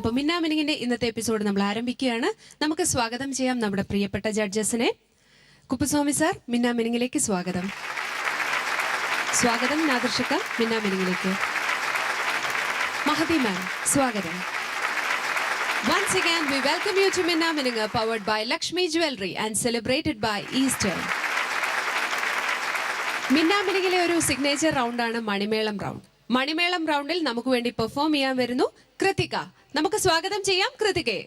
അപ്പൊ മിന്നാമിനിങ്ങിന്റെ ഇന്നത്തെ എപ്പിസോഡ് നമ്മൾ ആരംഭിക്കുകയാണ്. നമുക്ക് സ്വാഗതം ചെയ്യാം നമ്മുടെ പ്രിയപ്പെട്ട ജഡ്ജസിനെ. കുപ്പുസ്വാമി സാർ, മിന്നാമിനിങ്ങിലേക്ക് സ്വാഗതം. സ്വാഗതം നാദർഷിക, മിന്നാമിനിങ്ങിലേക്ക്. മഹതി മാം, സ്വാഗതം. Once again, we welcome you to Minna Mininga, powered by Lakshmi Jewelry and celebrated by Easter. മിന്നാ മിനിങ്ങിലെ ഒരു സിഗ്നേച്ചർ റൗണ്ടാണ് മണിമേളം റൗണ്ട്. മണിമേളം റൗണ്ടിൽ നമുക്ക് വേണ്ടി പെർഫോം ചെയ്യാൻ വരുന്നു കൃതിക. നമുക്ക് സ്വാഗതം ചെയ്യാം കൃതികയെ.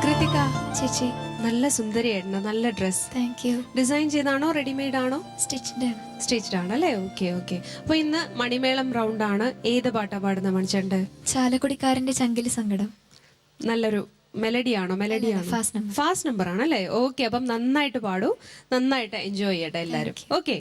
കൃതിക ചേച്ചി, നല്ല സുന്ദരിയായിരുന്നു. നല്ല ഡ്രസ്. Thank you. ഡിസൈൻ ചെയ്താണോ റെഡിമെയ്ഡ് ആണോ? സ്റ്റിച്ച്ഡ് ആണ് അല്ലേ? Okay okay. അപ്പൊ ഇന്ന് മണിമേളം റൗണ്ട് ആണ്. ഏത് പാട്ടാ പാടുന്ന മണിച്ചണ്ട്? ചാലക്കുടിക്കാരന്റെ ചങ്കിലി സങ്കടം. നല്ലൊരു മെലഡിയാണോ? ഫാസ്റ്റ് നമ്പർ ആണല്ലേ? ഓക്കെ. അപ്പം നന്നായിട്ട് പാടൂ, നന്നായിട്ട് എൻജോയ് ചെയ്യട്ടെ എല്ലാരും. ഓക്കെ.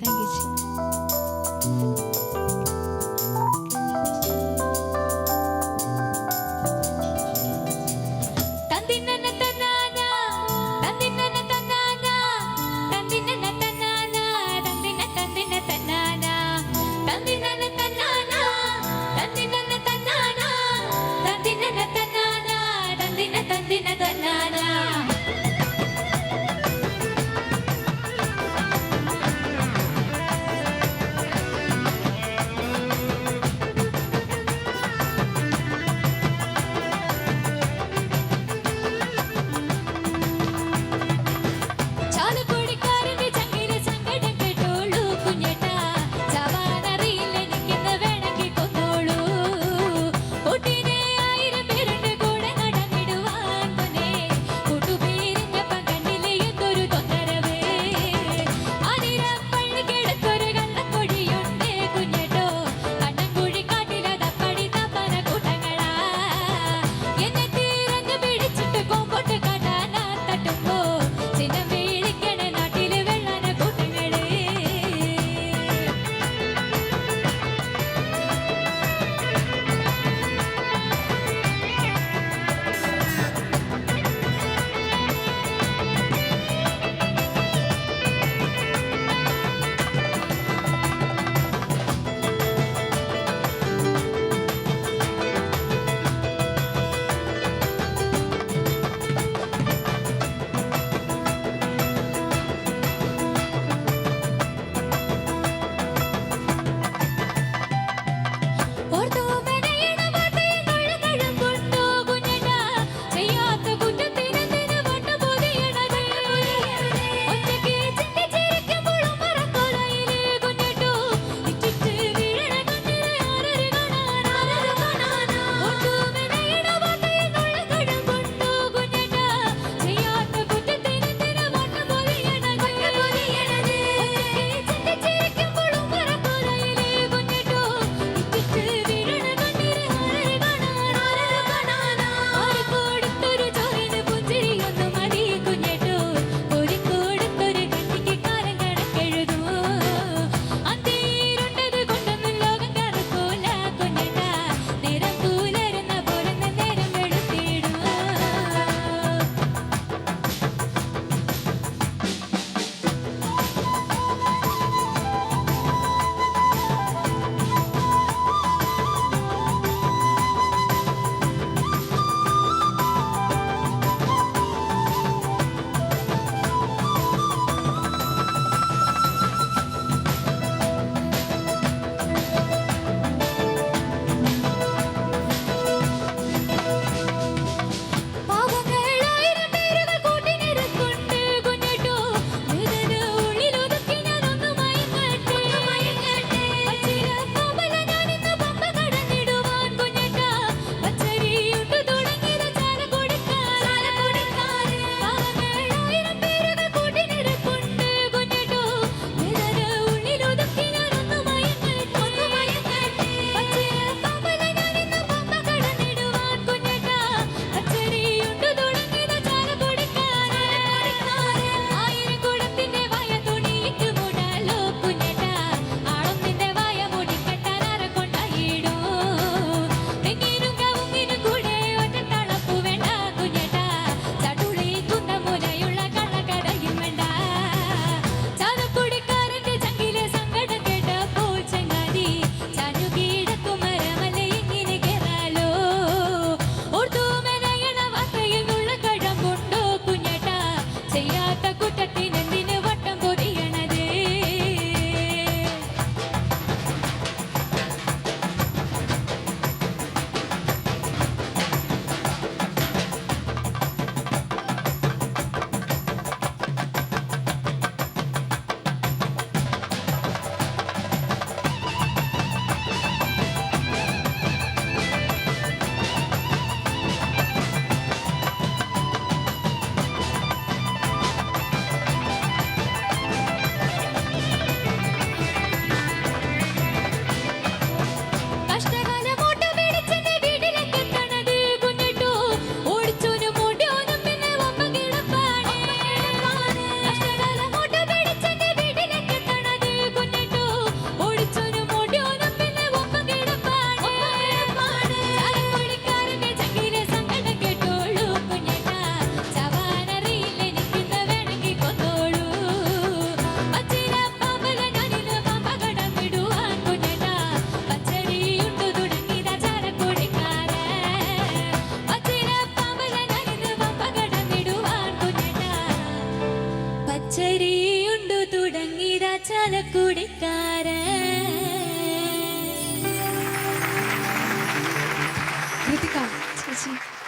കൃതിക,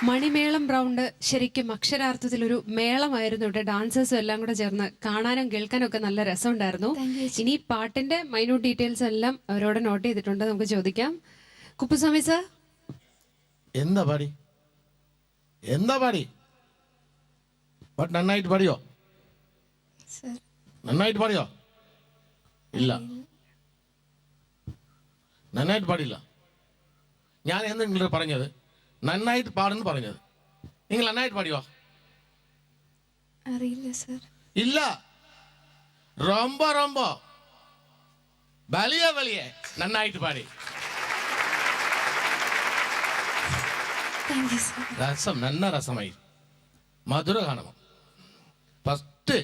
മണിമേളം റൗണ്ട് ശരിക്കും അക്ഷരാർത്ഥത്തിൽ ഒരു മേളമായിരുന്നു ഇവിടെ. ഡാൻസേഴ്സും എല്ലാം കൂടെ ചേർന്ന് കാണാനും കേൾക്കാനും ഒക്കെ നല്ല രസമുണ്ടായിരുന്നു. ഇനി പാട്ടിന്റെ മൈന്യൂട്ട് ഡീറ്റെയിൽസ് എല്ലാം അവരോട് നോട്ട് ചെയ്തിട്ടുണ്ട്, നമുക്ക് ചോദിക്കാം. കുപ്പുസ്വാമി സർ, എന്താ പാടി പാട്ട് നന്നായിട്ട് പാടിയോ? നന്നായിട്ട് പാടിയോ? ഇല്ല, നന്നായിട്ട് പാടില്ല. ഞാൻ എന്ന് നിങ്ങൾ പറഞ്ഞത് നന്നായിട്ട് പാടുന്നു പറഞ്ഞത്, നിങ്ങൾ നന്നായിട്ട് പാടിയോ? അറിയില്ല സർ. ഇല്ല, ரொம்ப വലിയ നന്നായിട്ട് പാടി. രസം, നല്ല രസമായി, മധുര കാണണം. ഫസ്റ്റ്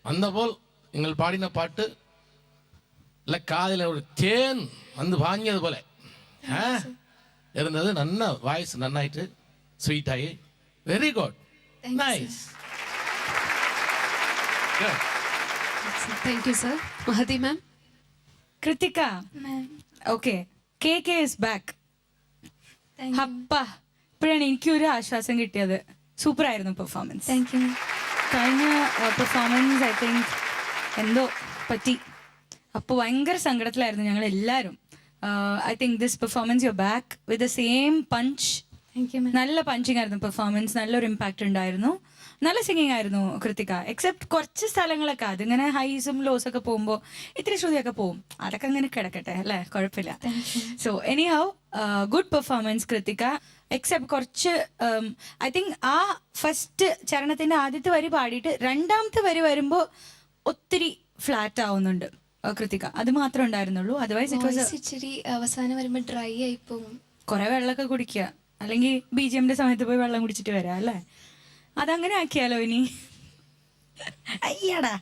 വന്നപ്പോൾ നിങ്ങൾ പാടിന പാട്ട് അല്ല, കാതിലെ ഒരു തേൻ വന്ന് വാങ്ങിയതുപോലെ ഇരുന്നത്. നല്ല വായിസ്, നന്നായിട്ട് സ്വീറ്റായി. Very good, nice. Thank you sir. Mahathi ma'am. Krithika, okay, KK is back. അപ്പ ഇപ്പോഴാണ് എനിക്കൊരു ആശ്വാസം കിട്ടിയത്. സൂപ്പർ ആയിരുന്നു പെർഫോമൻസ്. Thank you. കഴിഞ്ഞ പെർഫോമൻസ് ഐ തിങ്ക് എന്തോ പറ്റി. അപ്പോൾ ഭയങ്കര സങ്കടത്തിലായിരുന്നു ഞങ്ങൾ എല്ലാവരും. I think this performance you back with the same punch. Thank you. നല്ല പഞ്ചിങ് ആയിരുന്നു പെർഫോമൻസ്, നല്ലൊരു ഇമ്പാക്റ്റ് ഉണ്ടായിരുന്നു. നല്ല സിംഗിങ് ആയിരുന്നു കൃതിക. എക്സെപ്റ്റ് കുറച്ച് സ്ഥലങ്ങളൊക്കെ അതിങ്ങനെ ഹൈസും ലോസ് ഒക്കെ പോകുമ്പോൾ ഇത്തിരി ശ്രുതിയൊക്കെ പോകും. അതൊക്കെ അങ്ങനെ കിടക്കട്ടെ അല്ലേ, കുഴപ്പമില്ല. So any how good performance Krithika. Except കുറച്ച് ഐ തിങ്ക് ആ ഫസ്റ്റ് ചരണത്തിന്റെ ആദ്യത്തെ വരി പാടിയിട്ട് രണ്ടാമത്തെ വരി വരുമ്പോൾ ഒത്തിരി ഫ്ലാറ്റ് ആവുന്നുണ്ട് കൃതിക. അത് മാത്രമേ ഉണ്ടായിരുന്നുള്ളൂ. അതർവൈസ് ഇറ്റ് വാസ് ഇച്ചിരി അവസാനം വരുമ്പോൾ ഡ്രൈ ആയി പോകും. കുറെ വെള്ളമൊക്കെ കുടിക്കുക, അല്ലെങ്കിൽ BGM സമയത്ത് പോയി വെള്ളം കുടിച്ചിട്ട് വരാം അല്ലേ. അതങ്ങനെ ആക്കിയാലോ ഇനി? അയ്യടാ.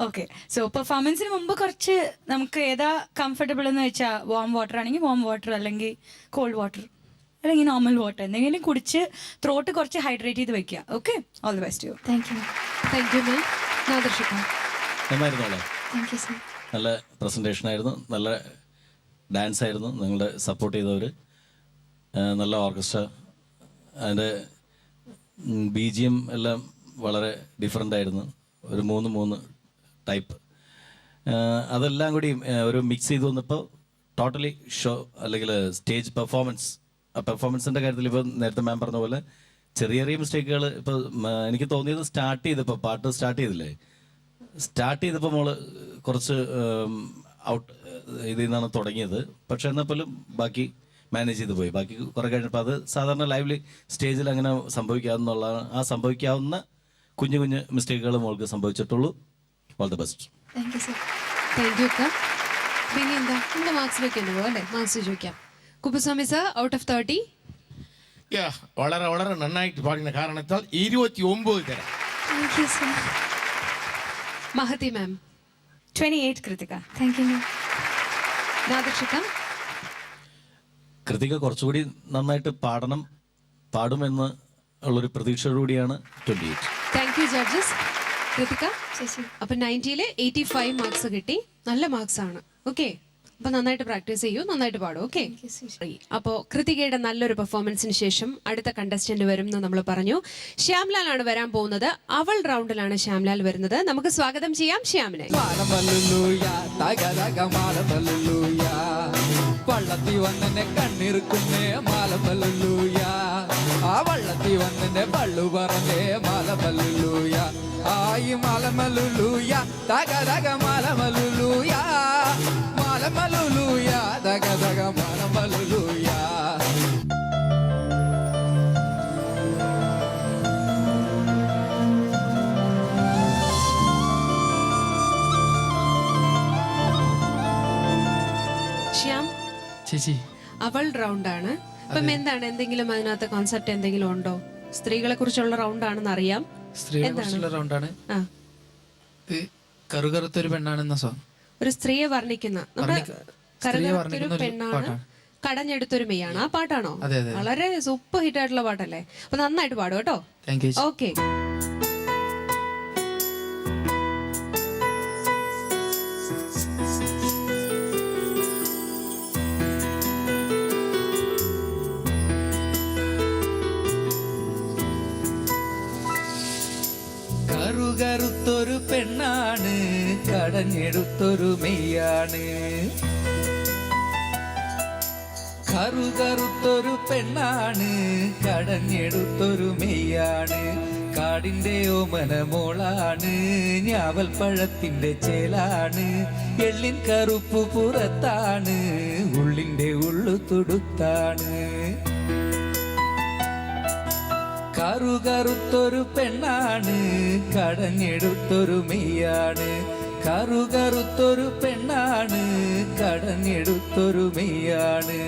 ഓക്കെ, സോ പെർഫോമൻസിന് മുമ്പ് കുറച്ച് നമുക്ക് ഏതാ കംഫർട്ടബിൾ എന്ന് വെച്ചാൽ വാം വാട്ടർ ആണെങ്കിൽ വാം വാട്ടർ, അല്ലെങ്കിൽ കോൾഡ് വാട്ടർ, അല്ലെങ്കിൽ നോർമൽ വാട്ടർ എന്തെങ്കിലും കുടിച്ച് ത്രോട്ട് കുറച്ച് ഹൈഡ്രേറ്റ് ചെയ്ത് വെക്കുക. Okay, all the best. Thank you. Thank you ma'am. Nadarshika. നന്നായിരുന്നോളെ, താങ്ക് യു സർ. നല്ല പ്രസൻറ്റേഷൻ ആയിരുന്നു, നല്ല ഡാൻസ് ആയിരുന്നു. നിങ്ങളുടെ സപ്പോർട്ട് ചെയ്തവർ, നല്ല ഓർക്കസ്ട്ര, അതിൻ്റെ BGM എല്ലാം വളരെ ഡിഫറെൻ്റ് ആയിരുന്നു. ഒരു മൂന്ന് ടൈപ്പ്, അതെല്ലാം കൂടി ഒരു മിക്സ് ചെയ്ത് വന്നപ്പോൾ ടോട്ടലി ഷോ അല്ലെങ്കിൽ സ്റ്റേജ് പെർഫോമൻസ്. ആ പെർഫോമൻസിൻ്റെ കാര്യത്തിൽ ഇപ്പോൾ നേരത്തെ മാം പറഞ്ഞ പോലെ ചെറിയ ചെറിയ മിസ്റ്റേക്കുകൾ. ഇപ്പോൾ എനിക്ക് തോന്നിയത് പാട്ട് സ്റ്റാർട്ട് ചെയ്തില്ലേ, സ്റ്റാർട്ട് ചെയ്തപ്പോൾ മോള് കുറച്ച് ഔട്ട് ഇതിൽ നിന്നാണ് തുടങ്ങിയത്. പക്ഷെ എന്നാൽ പോലും ബാക്കി മാനേജ് ചെയ്ത് പോയി. ബാക്കി കുറെ കഴിഞ്ഞപ്പോൾ അത് സാധാരണ ലൈവ്ലി സ്റ്റേജിൽ അങ്ങനെ സംഭവിക്കാവുന്നതാണ്. ആ സംഭവിക്കാവുന്ന കുഞ്ഞു മിസ്റ്റേക്കുകൾ മോൾക്ക് സംഭവിച്ചിട്ടുള്ളൂ. All the best. Thank you sir. Thank you അക്ക. പിന്നെ എന്താ നമ്മുടെ മാർക്സിലേക്ക് തന്നെ പോകാം അല്ലേ? മാർക്സ് ചോദിക്കാം. Kuppuswamy sir, out of 30. വളരെ നന്നായിട്ട് പാടിന കാരണത്താൽ 29 തരാം. Thank you sir. Mahathi ma'am. 28 Krithika. Thank you ma'am. Nadarshika. Krithika കുറച്ചുകൂടി നന്നായിട്ട് പാടുമെന്ന് ഉള്ളൊരു പ്രതീക്ഷയോടുകൂടിയാണ് 28. Thank you judges. കൃതിക, ചേച്ചി. അപ്പൊ 90-ല് 85 മാർക്സ് കിട്ടി. നല്ല മാർക്സ് ആണ്. ഓക്കെ, അപ്പൊ നന്നായിട്ട് പ്രാക്ടീസ് ചെയ്യൂ, നന്നായിട്ട് പാടും. ഓക്കെ, അപ്പോ കൃതികയുടെ നല്ലൊരു പെർഫോമൻസിന് ശേഷം അടുത്ത കണ്ടസ്റ്റന്റ് വരും എന്ന് നമ്മൾ പറഞ്ഞു. ശ്യാംലാൽ ആണ് വരാൻ പോകുന്നത്. അവൾ റൗണ്ടിലാണ് ശ്യാംലാൽ വരുന്നത്. നമുക്ക് സ്വാഗതം ചെയ്യാം ശ്യാമിനെ. വള്ളത്തി വന്നെ കണ്ണിറുക്കുന്നേ മാലമല്ലൂയ, ആ വള്ളത്തി വന്നെ പള്ളു പറഞ്ഞേ മാലമല്ലൂയ, ആയി മാലമല്ലൂയ തക തക മാലമല്ലൂയ, മാലമല്ലൂയ തക തക മാലമല്ലൂയ. ശ്യാം, ചേച്ചി, അവൾ റൗണ്ടാണ്. അപ്പം എന്താണ്, എന്തെങ്കിലും അതിനകത്ത് കോൺസെപ്റ്റ് എന്തെങ്കിലും ഉണ്ടോ? സ്ത്രീകളെ കുറിച്ചുള്ള റൗണ്ട് ആണെന്ന് അറിയാം. സ്ത്രീയെ കുറിച്ചുള്ള റൗണ്ടാണ്. ആ, ഇത് കറുകറുത്തൊരു പെണ്ണാണെന്ന സോങ്. ഒരു സ്ത്രീയെ വർണ്ണിക്കുന്ന കറുകറുത്തൊരു പെണ്ണാണ്, കടഞ്ഞെടുത്തൊരു മെയ്യാണ്. ആ പാട്ടാണോ? അതെ, അതെ. വളരെ സൂപ്പർ ഹിറ്റ് ആയിട്ടുള്ള പാട്ടല്ലേ? അപ്പൊ നന്നായിട്ട് പാടും കേട്ടോ. Thank you. ഓക്കെ. കടഞ്ഞെടുത്തൊരു മെയ്യാണ്. കറുകറുത്തൊരു പെണ്ണാണ് കടഞ്ഞെടുത്തൊരു മെയ്യാണ്. കാടിന്റെ ഓമന മോളാണ് ഞാവൽ പഴത്തിന്റെ ചേലാണ്. എള്ളിൻ കറുപ്പ് പുറത്താണ് ഉള്ളിന്റെ ഉള്ളു തുടുത്താണ്. കറുകറുത്തൊരു പെണ്ണാണ് കടഞ്ഞെടുത്തൊരു മെയ്യാണ്. കറുകറുത്തൊരു പെണ്ണാണ് കടഞ്ഞെടുത്തൊരു മെയ്യാണ്.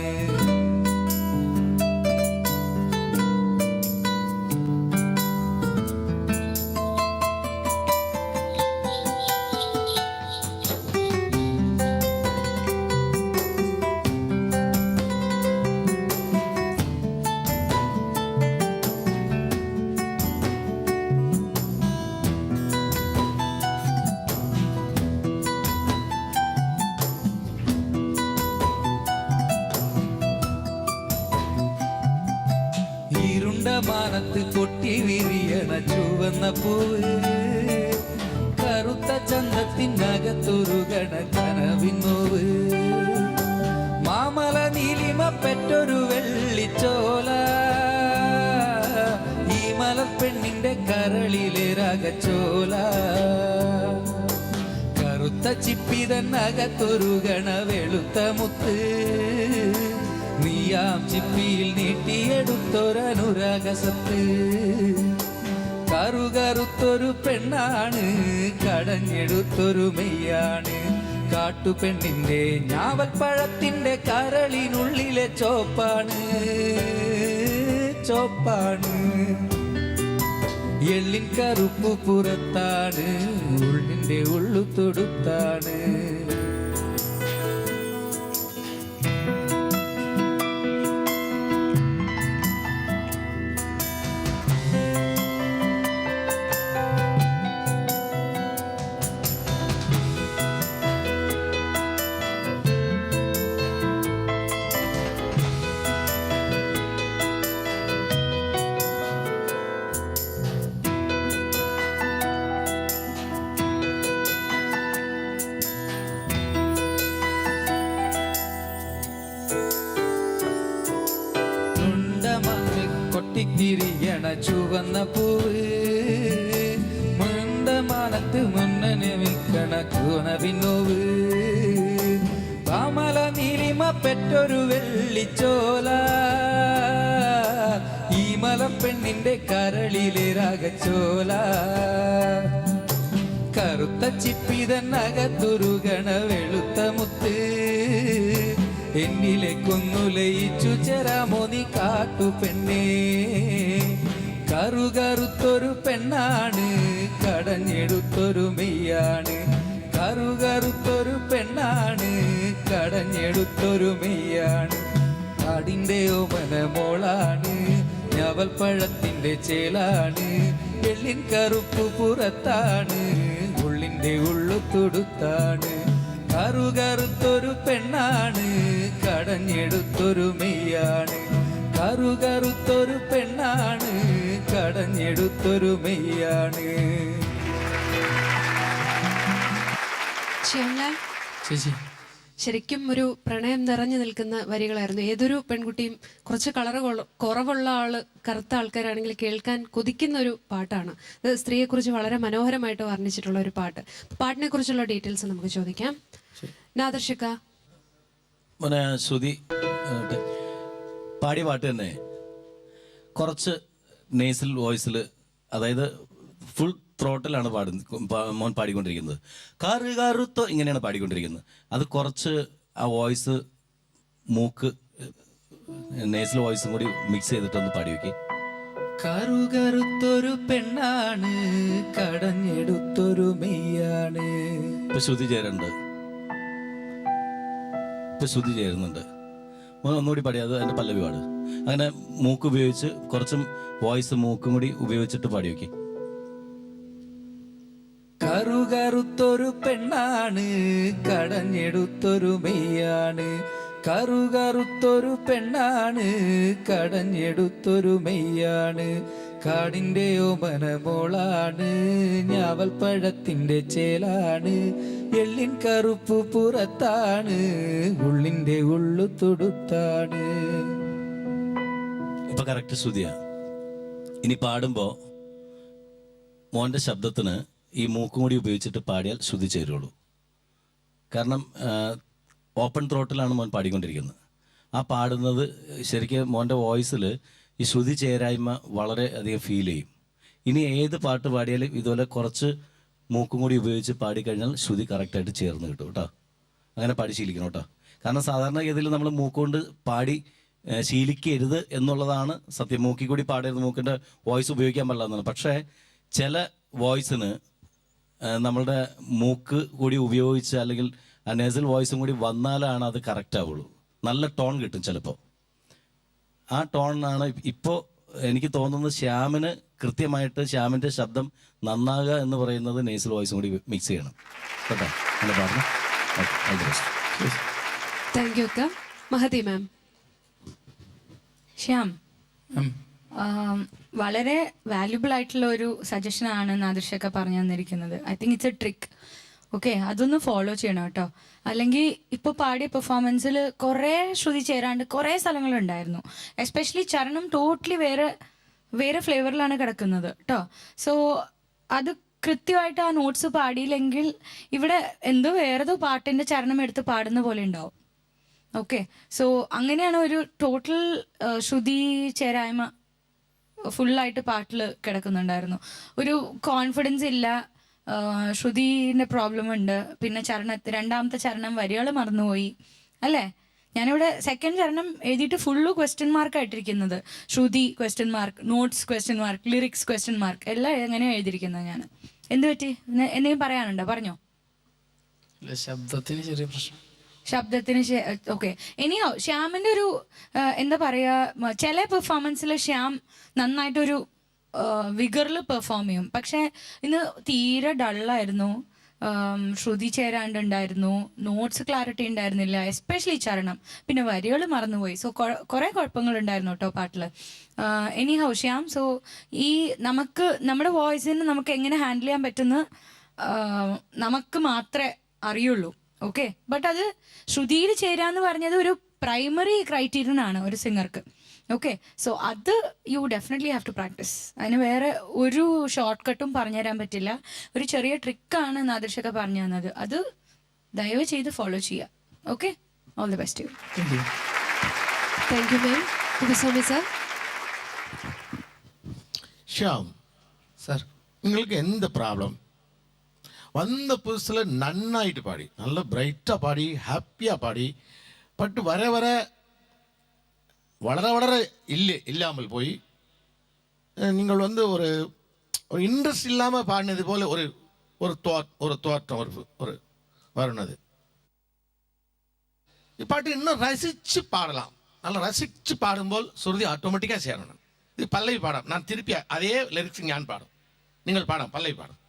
മാനത്ത് കൊട്ടി വിരിയണ ചുവന്ന പൂവ്. കറുത്ത ചന്തത്തിനകത്തൊരു കനവിന്നോവ്. മാമല നീലിമ പെറ്റൊരു വെള്ളിച്ചോല. ഈ മലപ്പെണ്ണിന്റെ കരളിലെ രാഗച്ചോല. കറുത്ത ചിപ്പിതന്നകത്തൊരു വെളുത്ത മുത്ത്. നീയാം ചിപ്പിയിൽ നീട്ടിയെടുത്തൊരനുരാഗസത്ത്. കറുകറുത്തൊരു പെണ്ണാണ് കടഞ്ഞെടുത്തൊരു മെയ്യാണ്. കാട്ടുപെണ്ണിന്റെ ഞാവൽപ്പഴത്തിന്റെ കരളിനുള്ളിലെ ചോപ്പാണ് ചോപ്പാണ്. എള്ളിൻ കറുപ്പ് പുറത്താണ് ഉള്ളിന്റെ ഉള്ളു തൊടുത്താണ്. കൊട്ടിത്തിരിയണ ചുവന്ന പൂവ്. മുണ്ടമാനത്ത് മുന്നനെ വിൽക്കണ കുണവിനോവ്. പാമല നീലിമ പെറ്റൊരു വെള്ളിച്ചോല. ഈ മലപ്പെണ്ണിന്റെ കരളിലെ രാഗച്ചോല. കറുത്ത ചിപ്പിതന്നകത്തൊരു വെളുത്ത മുത്ത്. എന്നിലേക്കൊന്നു ലയിച്ചു ചേരാമോ നീ കാട്ടുപെണ്ണേ. കറുകറുത്തൊരു പെണ്ണാണ് കടഞ്ഞെടുത്തൊരു മെയ്യാണ്. കറുകറുത്തൊരു പെണ്ണാണ് കടഞ്ഞെടുത്തൊരു മെയ്യാണ്. കാടിന്റെ ഓമന മോളാണ് ഞാവൽപ്പഴത്തിന്റെ ചേലാണ്. എള്ളിൻ കറുപ്പ് പുറത്താണ് ഉള്ളിന്റെ ഉള്ളു തുടുത്താണ്. കറുകറുത്തൊരു പെണ്ണാണ് കടഞ്ഞെടുത്തൊരു മെയ്യാണ്. കറുകറുത്തൊരു പെണ്ണാണ് കടഞ്ഞെടുത്തൊരു മെയ്യാണ്. ശ്യാംലാൽ, ചേച്ചി ശരിക്കും ഒരു പ്രണയം നിറഞ്ഞു നിൽക്കുന്ന വരികളായിരുന്നു. ഏതൊരു പെൺകുട്ടിയും കുറച്ച് കുറവുള്ള ആള്, കറുത്ത ആൾക്കാരാണെങ്കിൽ കേൾക്കാൻ കൊതിക്കുന്ന ഒരു പാട്ടാണ്. ഇത് സ്ത്രീയെക്കുറിച്ച് വളരെ മനോഹരമായിട്ട് വർണ്ണിച്ചിട്ടുള്ള ഒരു പാട്ട്. പാട്ടിനെ കുറിച്ചുള്ള ഡീറ്റെയിൽസ് നമുക്ക് ചോദിക്കാം. നാദർഷിക, മോനെ ശ്രുതി പാടിയ പാട്ട് തന്നെ കുറച്ച് നേസൽ വോയിസിൽ, അതായത് ഫുൾ ത്രോട്ടിലാണ് മോൻ പാടിക്കൊണ്ടിരിക്കുന്നത്. കറുകറുത്തോ ഇങ്ങനെയാണ് പാടിക്കൊണ്ടിരിക്കുന്നത്. അത് കുറച്ച് ആ വോയിസ് മൂക്ക് നേസൽ വോയിസും കൂടി മിക്സ് ചെയ്തിട്ടൊന്ന് പാടി വെക്കി. കറുകറുത്തൊരു പെണ്ണാണ് കടഞ്ഞെടുത്തൊരു മെയ്യാണ്. ഇപ്പൊ ശ്രുതി ചേരുന്നുണ്ട്. മോൻ ഒന്നുകൂടി പാടി, അത് അതിന്റെ പല്ലവി പാട്. അങ്ങനെ മൂക്ക് ഉപയോഗിച്ച് കുറച്ചും വോയിസ് മൂക്കും കൂടി ഉപയോഗിച്ചിട്ട് പാടി വെക്കി. കറുകറുത്തൊരു പെണ്ണാണ് കടഞ്ഞെടുത്തൊരു മെയ്യാണ്. കറുകറുത്തൊരു പെണ്ണാണ് കടഞ്ഞെടുത്തൊരു മെയ്യാണ്. കാടിന്റെ ഓമന മോളാണ് ഞാവൽപ്പഴത്തിന്റെ ചേലാണ്. എള്ളിൻ കറുപ്പ് പുറത്താണ് ഉള്ളിൻ്റെ ഉള്ളു തൊടുത്താണ്. ഇപ്പൊ കറക്റ്റ് ശ്രുതിയാ. ഇനി പാടുമ്പോ മോന്റെ ശബ്ദത്തിന് ഈ മൂക്കും കൂടി ഉപയോഗിച്ചിട്ട് പാടിയാൽ ശ്രുതി ചേരുള്ളൂ. കാരണം ഓപ്പൺ ത്രോട്ടിലാണ് മോൻ പാടിക്കൊണ്ടിരിക്കുന്നത്. ആ പാടുന്നത് ശരിക്കും മോൻ്റെ വോയിസിൽ ഈ ശ്രുതി ചേരായ്മ വളരെ അധികം ഫീൽ ചെയ്യും. ഇനി ഏത് പാട്ട് പാടിയാലും ഇതുപോലെ കുറച്ച് മൂക്കും കൂടി ഉപയോഗിച്ച് പാടിക്കഴിഞ്ഞാൽ ശ്രുതി കറക്റ്റായിട്ട് ചേർന്ന് കിട്ടും കേട്ടോ. അങ്ങനെ പാടി ശീലിക്കണം കേട്ടോ. കാരണം സാധാരണഗതിയിൽ നമ്മൾ മൂക്കുകൊണ്ട് പാടി ശീലിക്കരുത് എന്നുള്ളതാണ് സത്യം. മൂക്കിൽ കൂടി പാടരുത്, മൂക്കിൻ്റെ വോയിസ് ഉപയോഗിക്കാൻ പാടില്ല എന്നാണ്. പക്ഷേ ചില വോയിസിന് നമ്മളുടെ മൂക്ക് കൂടി ഉപയോഗിച്ച് അല്ലെങ്കിൽ ആ നേസൽ വോയിസും കൂടി വന്നാലാണ് അത് കറക്റ്റ് ആവുള്ളൂ. നല്ല ടോൺ കിട്ടും ചിലപ്പോൾ. ആ ടോണാണ് ഇപ്പോൾ എനിക്ക് തോന്നുന്നത് ശ്യാമിന് കൃത്യമായിട്ട് ശ്യാമിൻ്റെ ശബ്ദം നന്നാകുക എന്ന് പറയുന്നത് നേസൽ വോയിസും കൂടി മിക്സ് ചെയ്യണം കേട്ടോ. അങ്ങനെ പറഞ്ഞു. All the best. Thank you അക്ക. മഹതി മാം. ശ്യാം, വളരെ വാല്യുബിൾ ആയിട്ടുള്ള ഒരു സജഷനാണ് നാദിർഷക്ക പറഞ്ഞു തന്നിരിക്കുന്നത്. I think it's A trick. Okay, അതൊന്ന് ഫോളോ ചെയ്യണം കേട്ടോ. അല്ലെങ്കിൽ ഇപ്പോൾ പാടിയ പെർഫോമൻസിൽ കുറേ ശ്രുതി ചേരാണ്ട് കുറേ സ്ഥലങ്ങളുണ്ടായിരുന്നു. എസ്പെഷ്യലി ചരണം ടോട്ടലി വേറെ ഫ്ലേവറിലാണ് കിടക്കുന്നത് കേട്ടോ. സോ അത് കൃത്യമായിട്ട് ആ നോട്ട്സ് പാടിയില്ലെങ്കിൽ ഇവിടെ എന്തോ വേറേതോ പാട്ടിൻ്റെ ചരണം എടുത്ത് പാടുന്ന പോലെ ഉണ്ടാവും. ഓക്കെ, സോ അങ്ങനെയാണ് ഒരു ടോട്ടൽ ശ്രുതി ചേരായ്മ ഫുള്ളായിട്ട് പാട്ടിൽ കിടക്കുന്നുണ്ടായിരുന്നു. ഒരു കോൺഫിഡൻസ് ഇല്ല, ശ്രുതിൻ്റെ പ്രോബ്ലം ഉണ്ട്. പിന്നെ രണ്ടാമത്തെ ചരണം വരികൾ മറന്നുപോയി അല്ലേ? ഞാനിവിടെ സെക്കൻഡ് ചരണം എഴുതിയിട്ട് ഫുള്ള് ക്വസ്റ്റ്യൻ മാർക്ക് ആയിട്ടിരിക്കുന്നത്. ശ്രുതി question mark, notes question mark, lyrics question mark എല്ലാം എങ്ങനെയാണ് എഴുതിയിരിക്കുന്നത് ഞാൻ. എന്ത് പറ്റി? എന്തെങ്കിലും പറയാനുണ്ടോ? പറഞ്ഞോ. ശബ്ദത്തിന് ചെറിയ പ്രശ്നം. ശബ്ദത്തിന് ഓക്കെ. ഇനിയോ ശ്യാമിൻ്റെ ഒരു എന്താ പറയുക, ചില പെർഫോമൻസിൽ ശ്യാം നന്നായിട്ടൊരു വിഗറിൽ പെർഫോം ചെയ്യും. പക്ഷെ ഇന്ന് തീരെ ഡള്ളായിരുന്നു. ശ്രുതി ചേരാണ്ടുണ്ടായിരുന്നു, നോട്ട്സ് ക്ലാരിറ്റി ഉണ്ടായിരുന്നില്ല, എസ്പെഷ്യലി ചരണം. പിന്നെ വരികൾ മറന്നുപോയി. സോ കുറേ കുഴപ്പങ്ങളുണ്ടായിരുന്നു കേട്ടോ പാട്ടിൽ. എനി ഹൗ ശ്യാം, സോ ഈ നമ്മുടെ വോയിസിന് നമുക്ക് എങ്ങനെ ഹാൻഡിൽ ചെയ്യാൻ പറ്റുന്ന നമുക്ക് മാത്രമേ അറിയുള്ളൂ. ഓക്കെ, ബട്ട് അത് ശ്രുതിയിൽ ചേരാന്ന് പറഞ്ഞത് ഒരു പ്രൈമറി ക്രൈറ്റീരിയൻ ആണ് ഒരു സിംഗർക്ക്. ഓക്കെ, സോ അത് you definitely have to practice. അതിന് വേറെ ഒരു ഷോർട്ട് കട്ടും പറഞ്ഞുതരാൻ പറ്റില്ല. ഒരു ചെറിയ ട്രിക്കാണ് നാദിർഷക്ക പറഞ്ഞു തന്നത്. അത് ദയവ് ചെയ്ത് ഫോളോ ചെയ്യുക. Okay, all the best you. Thank you ma'am. Kuppuswamy sir. Shyam sir, നിങ്ങൾക്ക് എന്ത് പ്രോബ്ലം? வந்த புதுசில் நன்னாயிட்டு பாடி நல்ல பிரைட்டாக பாடி ஹாப்பியாக பாடி பட் வர வர வளர வளர இல்லாமல் போய் நீங்கள் வந்து ஒரு ஒரு இன்ட்ரெஸ்ட் இல்லாமல் பாடினது போல் ஒரு தோற்றம் ஒரு வருணது. பாட்டு இன்னும் ரசித்து பாடலாம். நல்லா ரசித்து பாடும்போது சுருதி ஆட்டோமேட்டிக்காக சேரணும். இது பல்லவி பாடம். நான் திருப்பி அதே லிரிக்ஸ் ஞான் பாடும். நீங்கள் பாடம் பல்லவி பாடம்.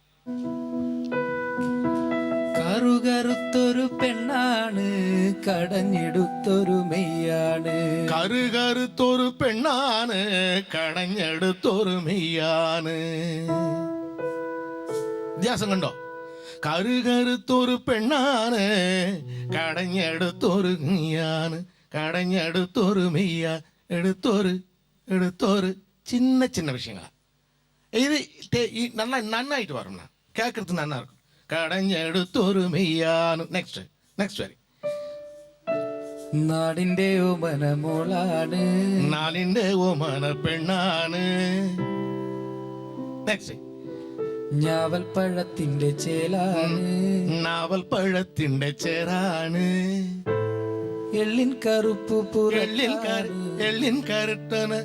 കറുകറുത്തൊരു പെണ്ണാണ് കടഞ്ഞെടുത്തൊരു മെയ്യാണ്. കറുകറുത്തൊരു പെണ്ണാണ് കടഞ്ഞെടുത്തൊരു മെയ്യാണ്. വ്യത്യാസം കണ്ടോ? കറുകറുത്തൊരു പെണ്ണാണ് കടഞ്ഞെടുത്തൊരു മെയ്യാണ്. കടഞ്ഞെടുത്തൊരു മെയ്യ എടുത്തൊരു சின்ன சின்ன விஷயங்களா இது நன்னாயிட்டு வரும்ண்ணா. கேட்கறதுக்கு நன்னா இருக்கும். കടഞ്ഞെടുത്തൊരു മെയ്യാണ്. നെക്സ്റ്റ് വരി. നാടിന്റെ ഓമന മോളാണ്, നാടിന്റെ ഓമന പെണ്ണാണ്. നെക്സ്റ്റ്. ഞാവൽ പഴത്തിന്റെ ചേലാണ്, നാവൽ പഴത്തിന്റെ ചേരാണ്. എള്ളിൻ കറുപ്പ് എള്ളിൻ കറുത്തന്.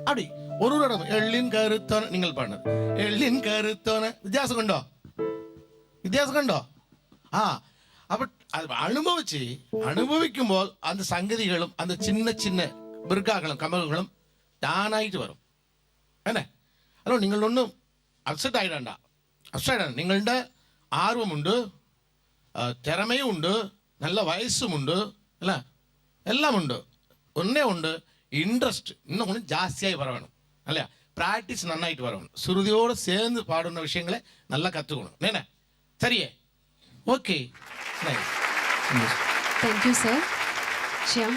അടി ഒരു എള്ളിൻ കറുത്തന് നിങ്ങൾ പാടുന്നത്. എള്ളിൻ കറുത്തന്. വ്യത്യാസം കണ്ടോ? ആ അപ്പം അത് അനുഭവിക്കുമ്പോൾ அந்த സംഗതികളും அந்த சின்ன சின்ன பிற்காகளும் கமல்களும் தானாയിട്ട് വരും. അല്ലേ? അല്ലോ നിങ്ങളൊന്നും അപ്സെറ്റ് ആയിടണ്ട. നിങ്ങളുടെ ആർവമുണ്ട്, തിറമയുണ്ട്, നല്ല വയസ്സുമുണ്ട്, അല്ല എല്ലാം ഉണ്ട്. ഒന്നേ ഉണ്ട്, ഇൻട്രസ്റ്റ് இன்னும் கொஞ்சம் ஜாஸ்தியாகி வரணும். അല്ല, പ്രാക്ടീസ് നന്നായിട്ട് വരണം. ശ്രുതിയോട് ചേർന്ന് പാടുന്ന വിഷയങ്ങളെ നല്ല കற்றுക്കണം. നേനെ சரியே? Okay nice. Thank you sir. Shyam,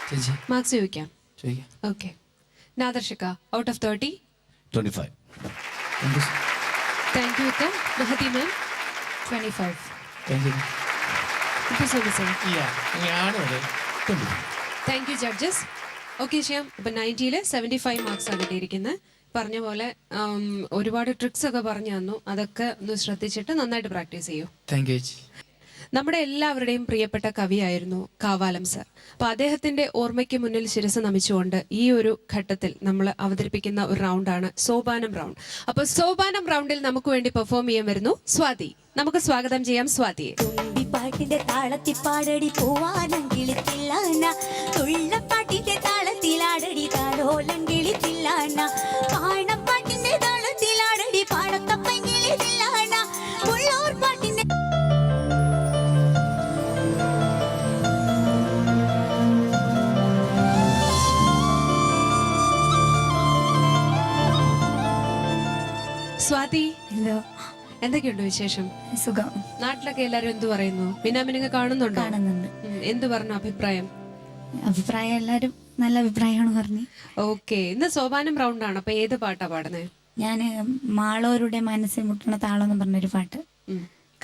ചേച്ചി മാർക്സ് ചോദിക്കാം. ചോദിക്കാം. Okay. Nadarshika, out of 30. 25. Thank you. Thank you Uttam. Mahathi ma'am 25. Thank you. ഇപ്പോൾ സർ. ഞാനൊരു thank you judges. Okay Shyam, ഇപ്പം 90-ൽ 75 മാർക്സാണ് കിട്ടിയിരിക്കുന്നത്. പറഞ്ഞ പോലെ ഒരുപാട് ട്രിക്സ് ഒക്കെ പറഞ്ഞു തന്നു. അതൊക്കെ ഒന്ന് ശ്രദ്ധിച്ചിട്ട് നന്നായിട്ട് പ്രാക്ടീസ് ചെയ്യൂ. താങ്ക് യു ചേച്ചി. നമ്മുടെ എല്ലാവരുടെയും പ്രിയപ്പെട്ട കവിയായിരുന്നു കാവാലം സർ. അപ്പൊ അദ്ദേഹത്തിന്റെ ഓർമ്മയ്ക്ക് മുന്നിൽ ശിരസ് നമിച്ചുകൊണ്ട് ഈ ഒരു ഘട്ടത്തിൽ നമ്മൾ അവതരിപ്പിക്കുന്ന ഒരു റൗണ്ടാണ് സോപാനം റൗണ്ട്. അപ്പൊ സോപാനം റൗണ്ടിൽ നമുക്ക് വേണ്ടി പെർഫോം ചെയ്യാൻ വരുന്നു സ്വാതി. നമുക്ക് സ്വാഗതം ചെയ്യാം സ്വാതിയെ. പാട്ടിന്റെ താളത്തിൽ പാടടി പോവാനം കിളിത്തില്ലാന, തുള്ളപ്പാട്ടിന്റെ താളത്തിലാടടി താലോലം കിളിത്തില്ലാന, പാണപ്പാട്ടിന്റെ താളത്തിലാടടി പാടത്തപ്പൻ കിളിത്തില്ലാന, ഉള്ളൂർ പാട്ടിന്റെ സ്വാതി, എന്തോ എന്തൊക്കെയുണ്ട് വിശേഷം? സുഖം. നാട്ടിലൊക്കെ എല്ലാരും എന്ത് പറയുന്നു? മിന്നാമിനിങ്ങ കാണുന്നുണ്ടോ? കാണുന്നുണ്ട്. എന്ത് പറഞ്ഞു അഭിപ്രായം? അഭിപ്രായം എല്ലാരും നല്ല അഭിപ്രായമാണ് പറഞ്ഞു. ഓക്കെ, ഇന്ന് സോപാനം റൗണ്ട് ആണ്. അപ്പൊ ഏത് പാട്ടാ പാടുന്നേ? ഞാൻ മാളോരുടെ മനസ്സിൽ മുട്ടണ താളം എന്ന് പറഞ്ഞൊരു പാട്ട്.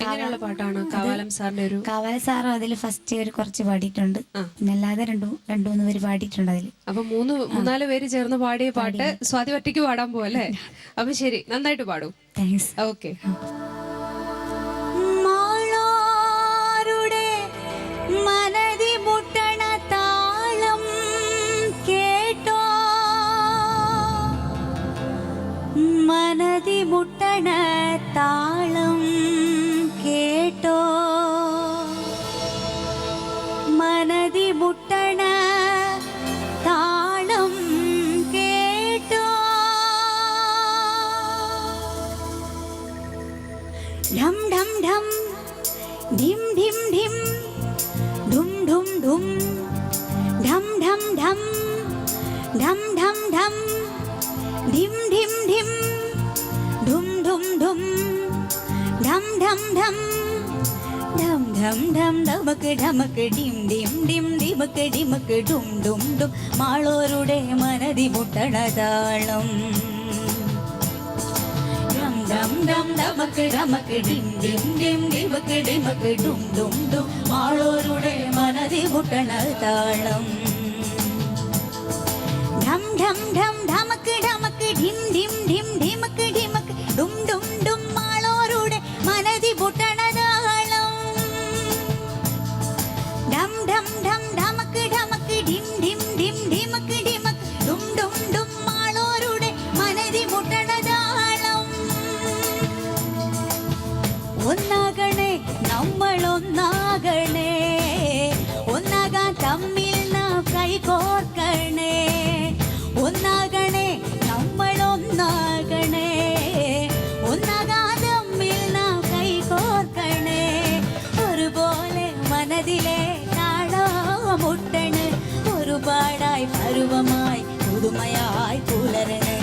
എങ്ങനെയുള്ള പാട്ടാണ്? കാവാലം സാറിന്റെ ഒരു കാവാല സാറും അതിൽ ഫസ്റ്റ് ഒരു കുറച്ച് പാടിയിട്ടുണ്ട്. പിന്നെ അല്ലാതെ രണ്ടു മൂന്ന് പേര് പാടിയിട്ടുണ്ട് അതിൽ. അപ്പൊ മൂന്നാല് പേര് ചേർന്ന് പാടിയ പാട്ട് സ്വാതി ഒറ്റയ്ക്ക് പാടാൻ പോവല്ലേ? അപ്പൊ ശരി, നന്നായിട്ട് പാടും. താങ്ക്സ്. ഓക്കെ. മാളോരുടെ മനതി മുട്ടണ താളം കേട്ടോ, മനതി മുട്ടണ താളം കേട്ടോ, മനതി മുട്ടണ താളം കേട്ടോ, ढम ढम ढम ढिम ढिम ढिम ढुम ढुम ढुम ढम ढम ढम ढम ढम ढम ढिम ढिम ढिम ढुम ढुम ढुम ढम ढम ढम ढम ढम ढम ढमक ढमक ഡിം ഡിം ഡിം ഡിമക്ക് ഡിമക്ക് ഡും ഡും ഡും മാളോരുടെ മനതി മുട്ടണ താളം ഡം ഡം ഡമക്ക് ഡമക്ക് ഡിം ഡിം ഡിം ഡിമക്ക് ഡിമക്ക് ഡും ഡും ഡും മാളോരുടെ മനതി മുട്ടണ താളം ढम ढम ढम ढमक ढमक ढिम ढिम ढिम ढिमक ढिमक ഡും ഡും ഡും മാളോരുടെ മനതി മുട്ടണ താളം ढम ढम ढम ढमक ढमक ढिम ढिम ढिम ढिमक ढिमक ഡും ഡും ഡും മാളോരുടെ മനതി മുട്ടണ താളം ഒന്നാകണേ നമ്മൾ ഒന്നാകണേ, ഒന്നാകാൻ തമ്മിൽ നാം കൈകോർക്കണേ, ഒന്നാകണേ നമ്മൾ ഒന്നാകണേ, ഒന്നാകാൻ തമ്മിൽ നാം കൈകോർക്കണേ, ഒരുപോലെ മനതിലെ താളമുട്ടണ്, ഒരുപാടായി പരുവമായി പുതുമയായി പുലരണേ,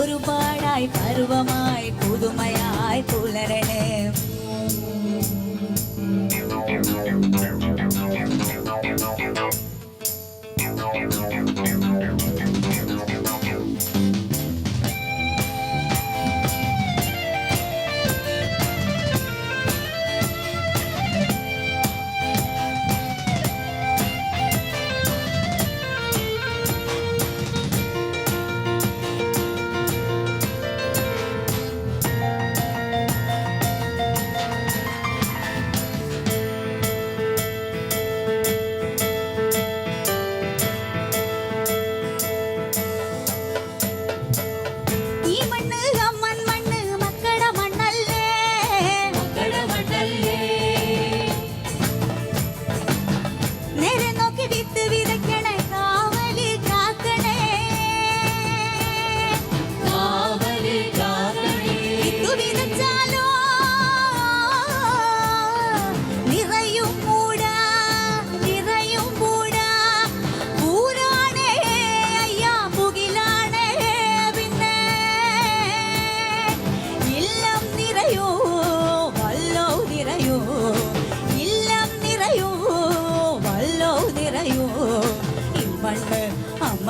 ഒരുപാടായി പരുവമായി പുതുമയായി പുലരണേ.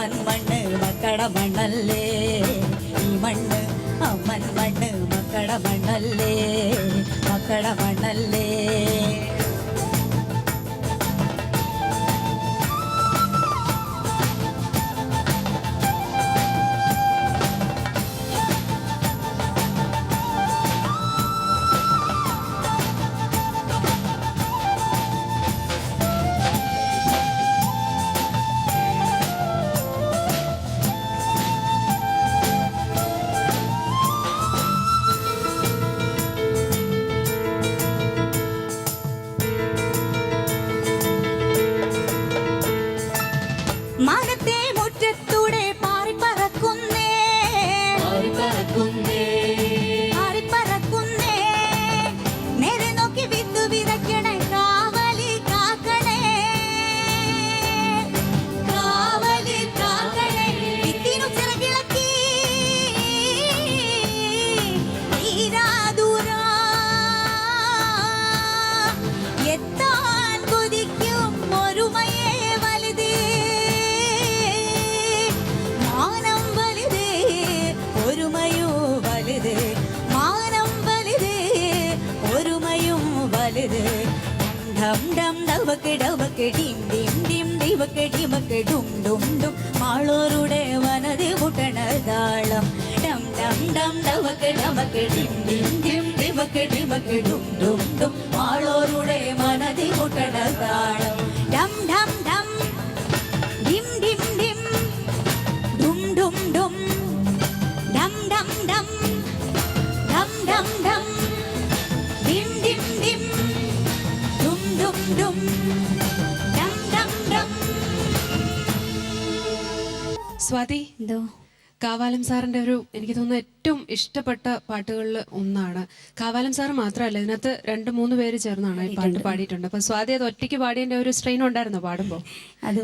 അമ്മൻ മണ്ണ് മക്കട മണ്ണല്ലേ ഈ മണ്ണ് അമ്മൻ മണ്ണ് മക്കട മണ്ണല്ലേ മക്കട മണ്ണല്ലേ മാനത്തെ മുറ്റത്തൂടെ പാറിപ്പറക്കുന്നേ പാറിപ്പറക്കുന്നേ നേരെ നോക്കി വിത്തു വിതയ്ക്കണേ കാവലി കാക്കണേ കാവലി കാക്കണേ വിത്തിനു ചിറകിളക്കി തീരാദൂരാ എത്താൻ കൊതിക്കും ഒരുമയേ വലുതേ മാനം വലുതേ ഒരുമയോ വലുത് മാനം വലുതേ ഒരുമയും വലുത് ഡം ഡം ഡവക്ക് ഡവക്ക് ഡിം ഡിം ഡിം ദിവക്ക് ഡിമക്ക് ഡും ഡും ഡും മാളോരുടെ വനതി മുട്ടണ താളം ഡം ഡം ഡം ഡവക്ക് ഡവക്ക് ഡിം ഡിം ഡിം ദിവക്ക് ഡിമക്ക് ഡും ഡും ഡും മാളോരുടെ മനതി മുട്ടണ താളം ഡം ഡം ഡം ഡിം ഡിം ഡിം ഡും ഡും ഡും ഡം ഡം ഡം ഡം ഡം ഡം ഡിം ഡിം ഡിം ഡും ഡും ഡും ഡം ഡം ഡം സ്വാതി, എന്തോ കാവാലം സാറിന്റെ ഒരു എനിക്ക് തോന്നുന്നു ഏറ്റവും ഇഷ്ടപ്പെട്ട പാട്ടുകളിൽ ഒന്നാണ്. കാവാലം സാർ മാത്രമല്ല, ഇതിനകത്ത് 2-3 പേര് ചേർന്നാണ് ഈ പാട്ട് പാടിയിട്ടുണ്ട്. അപ്പൊ സ്വാതി അത് ഒറ്റയ്ക്ക് പാടിയതിന്റെ ഒരു സ്ട്രെയിൻ ഉണ്ടായിരുന്നോ പാടുമ്പോ? അത്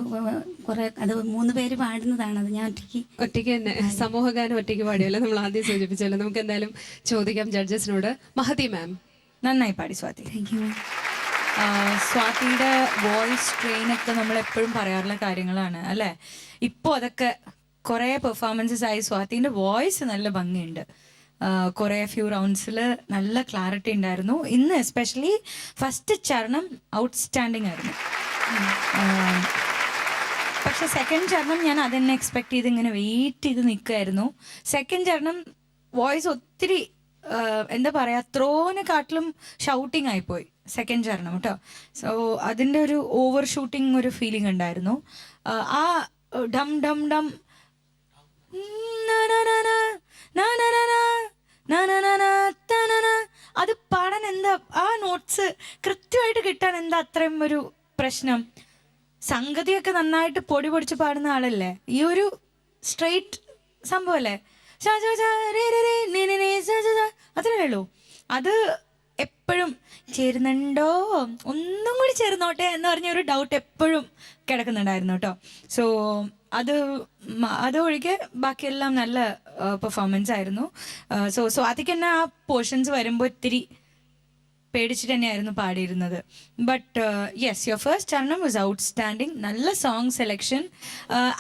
കുറെ അത് 3 പേര് പാടുന്നതാണ്. അത് ഞാൻ ഒറ്റയ്ക്ക് തന്നെ സമൂഹഗാനം ഒറ്റയ്ക്ക് പാടിയല്ലോ, നമ്മൾ ആദ്യം സൂചിപ്പിച്ചല്ലോ. നമുക്ക് എന്തായാലും ചോദിക്കാം ജഡ്ജസിനോട്. മഹതി മാം, നന്നായി പാടി സ്വാതി. Thank you. സ്വാതിയുടെ വോയിസ് ട്രെയിനൊക്കെ നമ്മൾ എപ്പോഴും പറയാറുള്ള കാര്യങ്ങളാണ് അല്ലേ. ഇപ്പോൾ അതൊക്കെ കുറേ പെർഫോമൻസസ് ആയി. സ്വാതിൻ്റെ വോയിസ് നല്ല ഭംഗിയുണ്ട്. കുറേ ഫ്യൂ റൗണ്ട്സിൽ നല്ല ക്ലാരിറ്റി ഉണ്ടായിരുന്നു. ഇന്ന് എസ്പെഷ്യലി ഫസ്റ്റ് ചരണം ഔട്ട്സ്റ്റാൻഡിങ് ആയിരുന്നു. പക്ഷെ സെക്കൻഡ് ചരണം ഞാൻ അതെന്നെ എക്സ്പെക്ട് ചെയ്ത് ഇങ്ങനെ വെയിറ്റ് ചെയ്ത് നിൽക്കുമായിരുന്നു. സെക്കൻഡ് ചരണം വോയിസ് ഒത്തിരി എന്താ പറയുക, ത്രോനെക്കാട്ടിലും ഷൗട്ടിങ് ആയിപ്പോയി സെക്കൻഡ് ചരണം കേട്ടോ. സോ അതിൻ്റെ ഒരു ഓവർ ഷൂട്ടിങ് ഒരു ഫീലിംഗ് ഉണ്ടായിരുന്നു. ആ ഡം ഡം ഡം അത് പാടാൻ എന്താ, ആ നോട്ട്സ് കൃത്യമായിട്ട് കിട്ടാൻ എന്താ അത്രയും ഒരു പ്രശ്നം? സംഗതിയൊക്കെ നന്നായിട്ട് പൊടി പൊടിച്ച് പാടുന്ന ആളല്ലേ, ഈ ഒരു സ്ട്രെയിറ്റ് സംഭവല്ലേ, അത്രേ ഉള്ളൂ. അത് എപ്പോഴും ചേരുന്നുണ്ടോ, ഒന്നും കൂടി ചേർന്നോട്ടെ എന്ന് പറഞ്ഞ ഒരു ഡൗട്ട് എപ്പോഴും കിടക്കുന്നുണ്ടായിരുന്നു കേട്ടോ. സോ അതൊഴികെ ബാക്കിയെല്ലാം നല്ല പെർഫോമൻസ് ആയിരുന്നു. സോ സ്വാതിക്ക് തന്നെ ആ പോർഷൻസ് വരുമ്പോൾ ഇത്തിരി പേടിച്ചിട്ട് തന്നെയായിരുന്നു പാടിയിരുന്നത്. ബട്ട് യെസ്, യുവർ ഫസ്റ്റ് ചരണം വാസ് ഔട്ട്സ്റ്റാൻഡിങ്. നല്ല song selection.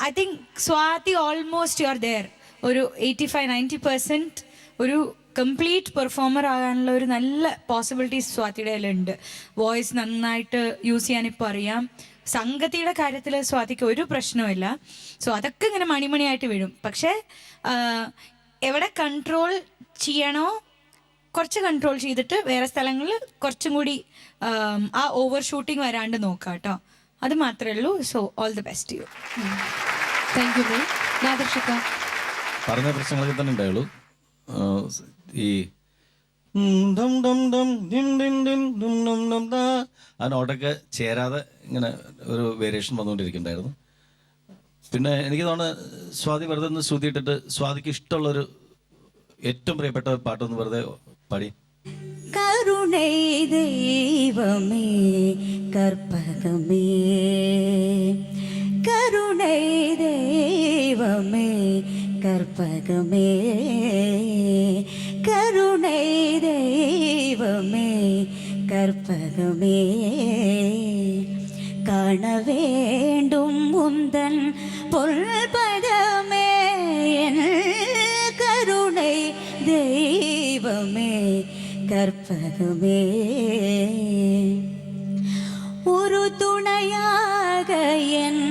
I think Swathi almost you are there. ഒരു 85-90% ഒരു കംപ്ലീറ്റ് പെർഫോമർ ആകാനുള്ള ഒരു നല്ല പോസിബിലിറ്റീസ് സ്വാതിയുടെ കയ്യിലുണ്ട്. വോയിസ് നന്നായിട്ട് യൂസ് ചെയ്യാൻ ഇപ്പോൾ അറിയാം. സംഗതിയുടെ കാര്യത്തിൽ സ്വാതിക്ക് ഒരു പ്രശ്നവുമില്ല. സോ അതൊക്കെ ഇങ്ങനെ മണിമണിയായിട്ട് വീഴും. പക്ഷേ എവിടെ കൺട്രോൾ ചെയ്യണോ കുറച്ച് കൺട്രോൾ ചെയ്തിട്ട് വേറെ സ്ഥലങ്ങളിൽ കുറച്ചും കൂടി ആ ഓവർ ഷൂട്ടിങ് വരാണ്ട് നോക്കാം കേട്ടോ. അത് മാത്രമേ ഉള്ളൂ. So all the best you. Thank you ma'am. Nadarshika, പറഞ്ഞ പ്രശ്നങ്ങളൊക്കെ തന്നെ ഉണ്ടായുള്ളൂ. ഈ ഡം ഡം ഡം ഡിം ഡിം ഡിം ഡും ഡും ഡം ദാ ആ നോട്ടൊക്കെ ചേരാതെ ഇങ്ങനെ ഒരു വേരിയേഷൻ വന്നുകൊണ്ടിരിക്കുന്നുണ്ടായിരുന്നു. പിന്നെ എനിക്ക് തോന്നുന്നു സ്വാതി വെറുതെ ഒന്ന് ശ്രുതിയിട്ടിട്ട് സ്വാതിക്ക് ഇഷ്ടമുള്ളൊരു ഏറ്റവും പ്രിയപ്പെട്ട പാട്ടൊന്ന് വെറുതെ പാടി. കരുണൈ ദൈവമേ കർപ്പകമേ കരുണൈ ദൈവമേ കർപ്പകമേ കരുണൈ ദൈവമേ കർപ്പകമേ காண வேண்டும் உந்தன் பொல்பதமே என் கருணை தெய்வமே கற்பகமே ஒரு துணையாக என்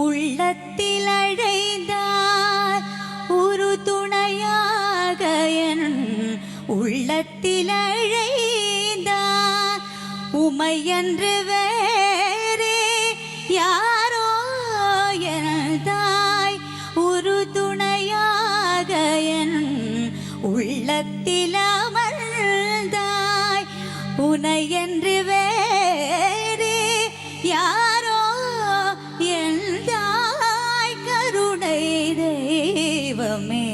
உள்ளத்தில் அழைந்தார் ஒரு துணையாக என் உள்ளத்தில் அழைந்தார் உமையன்று வேறே யாரோ எனதாய் ஒரு துணையாக என் உள்ளத்தில் அமர்ந்தாய் உனையன்று வேறே யாரோ எந்தாய் கருணை தெய்வமே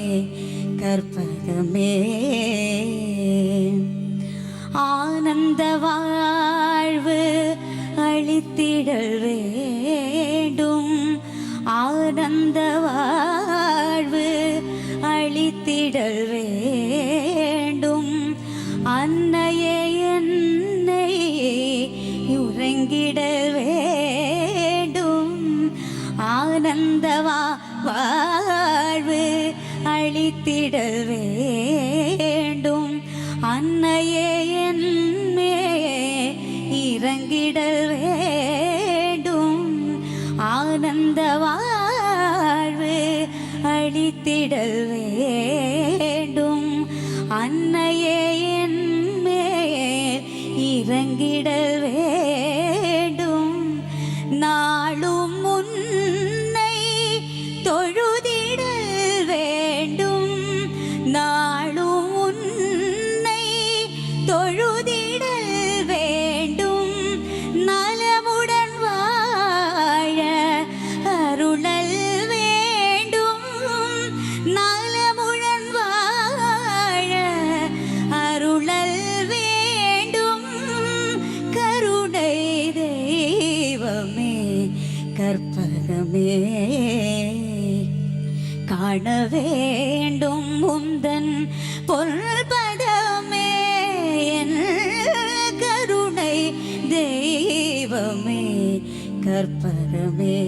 கற்பகமே ஆனந்த வாழ்வு அளித்திடல் வேண்டும் ஆனந்த வாழ்வு அளித்திடல் வேண்டும் அன்னையே என்னை உறங்கிடல் வேண்டும் ஆனந்த வாழ்வு அளித்திடல் வேண்டும் அன்னையே என்னே இறங்கிடல் வேண்டும் ஆனந்த வாழ்வு அளித்திடல் வேண்டும் அன்னையே என்னே இறங்கிடல் வேண்டும் நாளும் உன்னை தொழுதிடல் வேண்டும் நாளும் உன்னை தொழுதிடல் வேண்டும் நலமுடன் வாழ அருளல் வேண்டும் நலமுடன் வாழ அருளல் வேண்டும் கருணை தெய்வமே கற்பகமே காண வேண்டும் உந்தன் பொல்பதமே என் கருணை தெய்வமே கற்பகமே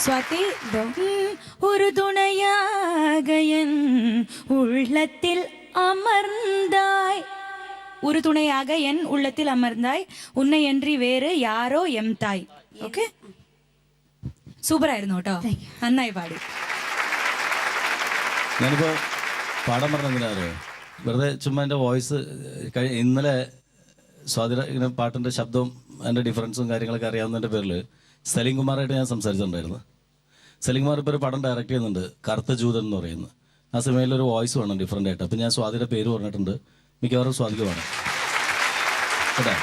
സ്വാതി ഒരു തുണയാക എൻ ഉള്ളത്തിൽ അമർந்தாய் ഒരു തുണയാക എൻ ഉള്ളത്തിൽ അമർந்தாய் ഉന്നെ അன்றி വേറെ യാരോ എം തായ് ഓക്കെ സൂപ്പർ ആയിരുന്നു കേട്ടോ നന്നായി പാടി ഞാനിപ്പോൾ പാടാൻ പറഞ്ഞെന്തിനാറ് വെറുതെ ചുമ്മാ എൻ്റെ വോയിസ് ഇന്നലെ സ്വാതിര ഇങ്ങനെ പാട്ടിൻ്റെ ശബ്ദവും അതിൻ്റെ ഡിഫറൻസും കാര്യങ്ങളൊക്കെ അറിയാവുന്നതിൻ്റെ പേരിൽ സലീം കുമാറായിട്ട് ഞാൻ സംസാരിച്ചിട്ടുണ്ടായിരുന്നു. സലീം കുമാർ ഇപ്പോൾ ഒരു പടം ഡയറക്റ്റ് ചെയ്യുന്നുണ്ട്, കറുത്ത ജൂതൻ എന്ന് പറയുന്നത്. ആ സിനിമയിലൊരു വോയിസ് വേണം ഡിഫറൻ്റ് ആയിട്ട്. അപ്പം ഞാൻ സ്വാതിയുടെ പേര് പറഞ്ഞിട്ടുണ്ട്, മിക്കവാറും സ്വാതിക്ക് വേണം കേട്ടോ.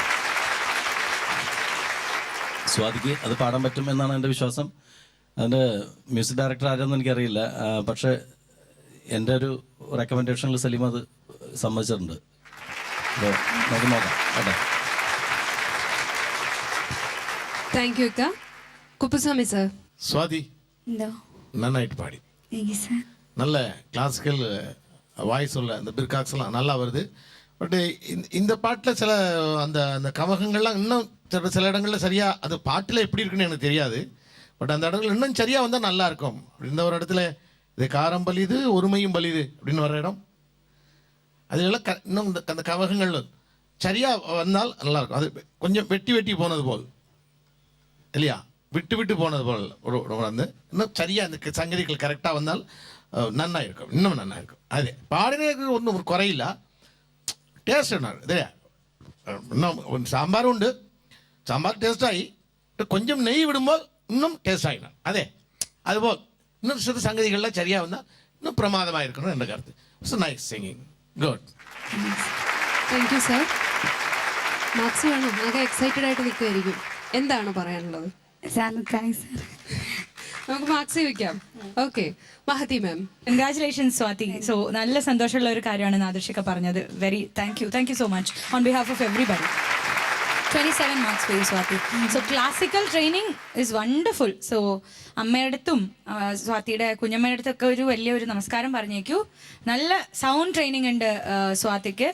സ്വാതിക്ക് അത് പാടാൻ പറ്റും എന്നാണ് എൻ്റെ വിശ്വാസം. അതിൻ്റെ മ്യൂസിക് ഡയറക്ടർ ആരെന്ന് എനിക്കറിയില്ല, പക്ഷേ എൻ്റെ ഒരു റെക്കമെൻഡേഷനിൽ സലീം അത് സമ്മതിച്ചിട്ടുണ്ട്. അപ്പോൾ നമുക്ക് നോക്കാം കേട്ടോ. താങ്ക് യു അക്ക. കുപ്പുസ്വാമി സർ. சுவாதி എന്തോ நன்னாயிட்டு பாடி தேங்க்யூ சார். நல்ல கிளாசிக்கல் வாய்ஸ் உள்ள அந்த பிர்காக்ஸ்லாம் நல்லா வருது. பட் இந்த பாட்டில் சில அந்த அந்த கவகங்கள்லாம் இன்னும் சில இடங்களில் சரியாக அது பாட்டில் எப்படி இருக்குன்னு எனக்கு தெரியாது. பட் அந்த இடத்துல இன்னும் சரியாக வந்தால் நல்லா இருக்கும். இந்த ஒரு இடத்துல இது காரம் பலிது ஒருமையும் பலிது அப்படின்னு வர இடம் அதிலெல்லாம் இன்னும் அந்த கவகங்கள் சரியாக வந்தால் நல்லாயிருக்கும். அது கொஞ்சம் வெட்டி வெட்டி போனது போல் இல்லையா, விட்டு விட்டு போனது போல் ஒரு வந்து இன்னும் சரியாக அந்த சங்கதிகள் கரெக்டாக வந்தால் நன்னா இருக்கும், இன்னும் நன்னா இருக்கும். அதே பாடினதுக்கு ஒன்றும் ஒரு குறையிല്ല, ടേസ്റ്റ് ഉണ്ടാകും. ഇതേ இன்னும் സാമ്പാറും ഉണ്ട്, സാമ്പാർ ടേസ്റ്റായി, கொஞ்சம் നെയ്യ് വിടുമ്പോൾ இன்னும் ടേസ്റ്റ് ആയിക്കണം. അതെ അതുപോലെ இன்னுം ചില സംഗതികളിൽ சரியாக വന്നാൽ இன்னுം പ്രമാദമായിരിക്കണം എൻ്റെ കരുത്ത്. It's nice singing, good. Thank you sir. Marks വേണം, ആകെ എക്സൈറ്റഡ് ആയിട്ട് നിൽക്കുമായിരിക്കും. എന്താണ് പറയാനുള്ളത്? സാറിന് താങ്ക്സ് സാർ. നമുക്ക് മാർക്സ് വയ്ക്കാം. ഓക്കെ, മഹതി മാം. കൺഗ്രാറ്റുലേഷൻസ് സ്വാതി. സോ നല്ല സന്തോഷമുള്ള ഒരു കാര്യമാണ് നാദർഷിക പറഞ്ഞത്. Very thank you so much on behalf of everybody. 27 marks for you Swathi. So classical training is wonderful. So അമ്മയുടെ അടുത്തും സ്വാതിയുടെ കുഞ്ഞമ്മയുടെ അടുത്തൊക്കെ ഒരു വലിയൊരു നമസ്കാരം പറഞ്ഞേക്കൂ. നല്ല സൗണ്ട് ട്രെയിനിങ് ഉണ്ട് സ്വാതിക്ക്.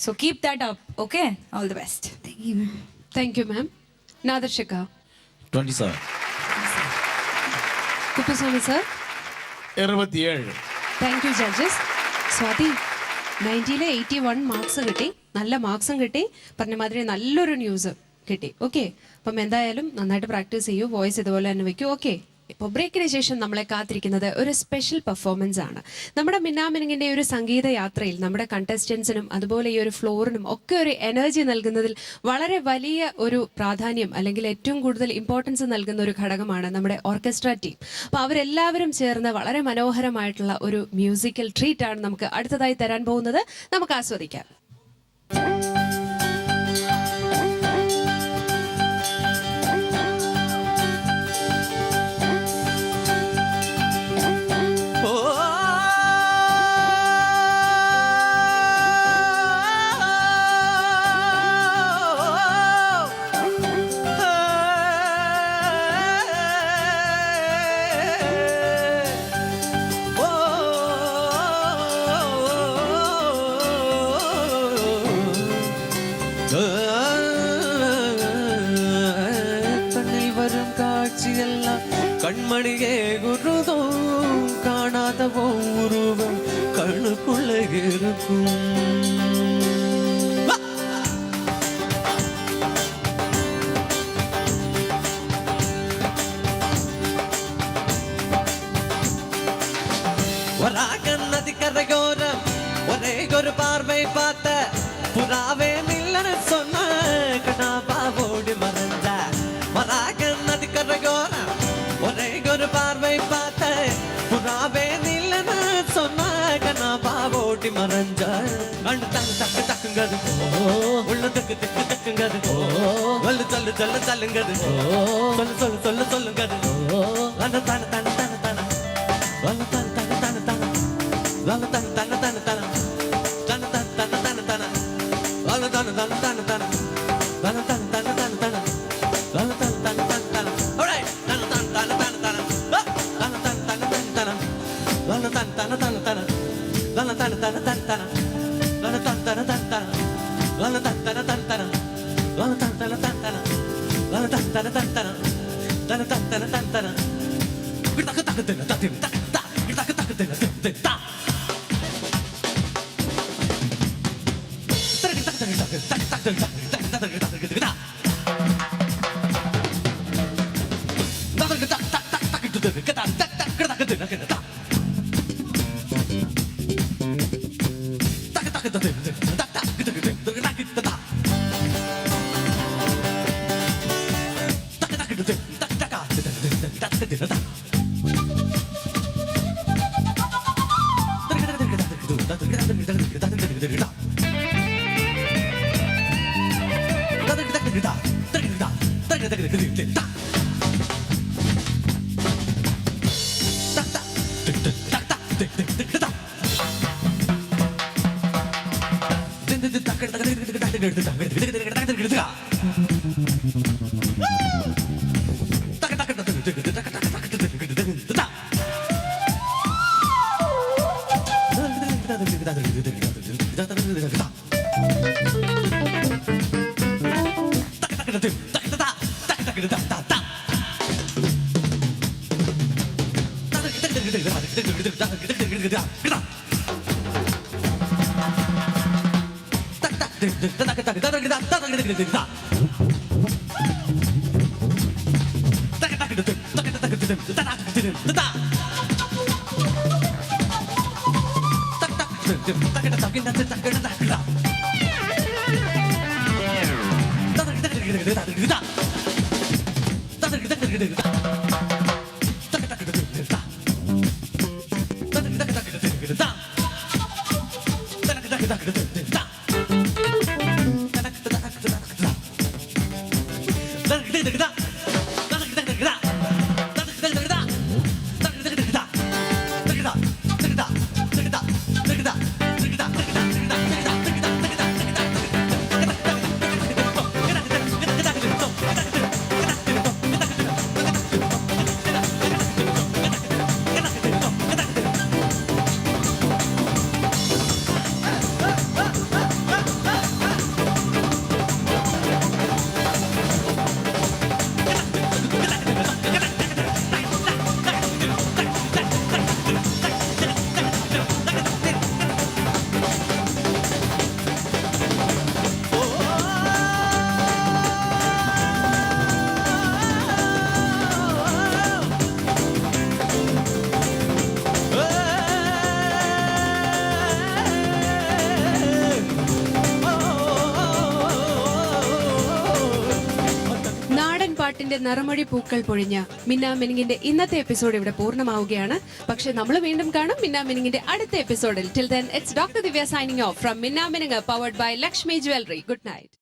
So keep that up, okay? All the best. Thank you, ma'am. Thank you ma'am. Nadarshika. 27. Kuppuswamy sir. 67. Thank you judges. Swathi 90-ലെ 81 മാർക്സ് കിട്ടി, നല്ല മാർക്സും കിട്ടി, പറഞ്ഞ മാതിരി നല്ലൊരു ന്യൂസ് കിട്ടി. ഓക്കെ, അപ്പം എന്തായാലും നന്നായിട്ട് പ്രാക്ടീസ് ചെയ്യൂ, വോയിസ് ഇതുപോലെ തന്നെ വെക്കൂ. ഓക്കെ, ഇപ്പോൾ ബ്രേക്കിന് ശേഷം നമ്മളെ കാത്തിരിക്കുന്നത് ഒരു സ്പെഷ്യൽ പെർഫോമൻസ് ആണ്. നമ്മുടെ മിന്നാമിനിങ്ങിൻ്റെ ഒരു സംഗീത യാത്രയിൽ നമ്മുടെ കണ്ടസ്റ്റൻസിനും അതുപോലെ ഈ ഒരു ഫ്ലോറിനും ഒക്കെ ഒരു എനർജി നൽകുന്നതിൽ വളരെ വലിയ ഒരു പ്രാധാന്യം അല്ലെങ്കിൽ ഏറ്റവും കൂടുതൽ ഇമ്പോർട്ടൻസ് നൽകുന്ന ഒരു ഘടകമാണ് നമ്മുടെ ഓർക്കസ്ട്ര ടീം. അപ്പോൾ അവരെല്ലാവരും ചേർന്ന് വളരെ മനോഹരമായിട്ടുള്ള ഒരു മ്യൂസിക്കൽ ട്രീറ്റ് ആണ് നമുക്ക് അടുത്തതായി തരാൻ പോകുന്നത്. നമുക്ക് ആസ്വദിക്കാം. கண்ணில் வரும் காட்சியெல்லாம் கண்மணியே குருதோ காணாத உருவம் கண்ணுக்குள்ள இருக்கும். வராகன் நதி கரையோரம் ஒரே ஒரு பார்வை பார்த்த புறாவே நில்லன்னு சொன்ன கண்ணாப்பா ஓடி மறைஞ்ச. வராகன் நதி கரையோரம் ஒரே ஒரு பார்வை பார்த்த புறாவே நில்லன்னு சொன்ன கண்ணாப்பா ஓடி மறைஞ்ச. கண்டு தக்கு தக்குங்கது உள்ள தக்கு திக்கு தக்குங்கது சொல்லு சொல்லு சொல்லு சொல்லுங்கது சொல்லு சொல்லு சொல்லு சொல்லுங்கது அந்த தன தன தன தன தன தன தன தன தன தன தன தன தன தன പാട്ടിന്റെ നിറമൊഴി പൂക്കൾ പൊഴിഞ്ഞ മിന്നാമിനിങ്ങിന്റെ ഇന്നത്തെ എപ്പിസോഡ് ഇവിടെ പൂർണ്ണമാവുകയാണ്. പക്ഷെ നമ്മൾ വീണ്ടും കാണും മിന്നാമിനിങ്ങിന്റെ അടുത്ത എപ്പിസോഡിൽ. Till then it's doctor Divya signing off from Minnaminungu powered by Lakshmi jewellery. Good night.